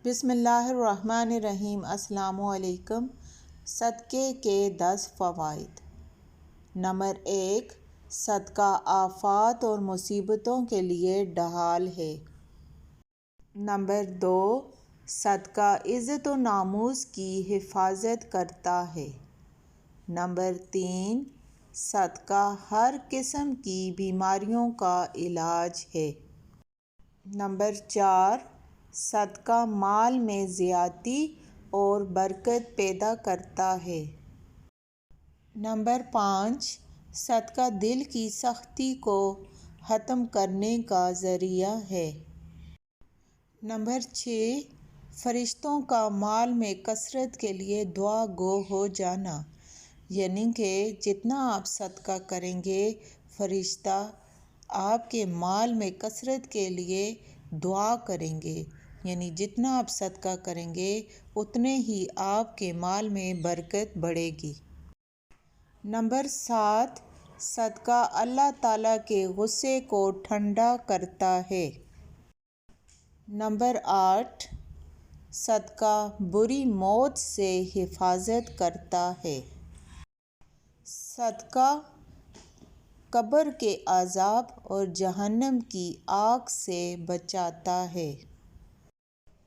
بسم اللہ الرحمن الرحیم۔ السلام علیکم۔ صدقے کے 10 فوائد۔ نمبر 1، صدقہ آفات اور مصیبتوں کے لیے ڈھال ہے۔ نمبر 2، صدقہ عزت و ناموس کی حفاظت کرتا ہے۔ نمبر 3، صدقہ ہر قسم کی بیماریوں کا علاج ہے۔ نمبر 4، صدقہ مال میں زیادتی اور برکت پیدا کرتا ہے۔ نمبر 5، صدقہ دل کی سختی کو ختم کرنے کا ذریعہ ہے۔ نمبر 6، فرشتوں کا مال میں کثرت کے لیے دعا گو ہو جانا، یعنی کہ جتنا آپ صدقہ کریں گے فرشتہ آپ کے مال میں کثرت کے لیے دعا کریں گے، یعنی جتنا آپ صدقہ کریں گے اتنے ہی آپ کے مال میں برکت بڑھے گی۔ نمبر 7، صدقہ اللہ تعالیٰ کے غصے کو ٹھنڈا کرتا ہے۔ نمبر 8، صدقہ بری موت سے حفاظت کرتا ہے۔ صدقہ قبر کے عذاب اور جہنم کی آگ سے بچاتا ہے۔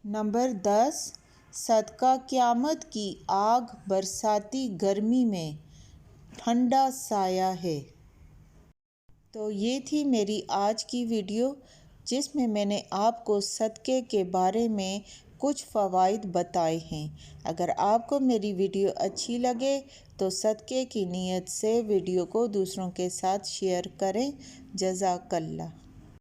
نمبر 10، صدقہ قیامت کی آگ برساتی گرمی میں ٹھنڈا سایہ ہے۔ تو یہ تھی میری آج کی ویڈیو جس میں نے آپ کو صدقے کے بارے میں کچھ فوائد بتائے ہیں۔ اگر آپ کو میری ویڈیو اچھی لگے تو صدقے کی نیت سے ویڈیو کو دوسروں کے ساتھ شیئر کریں۔ جزاک اللہ۔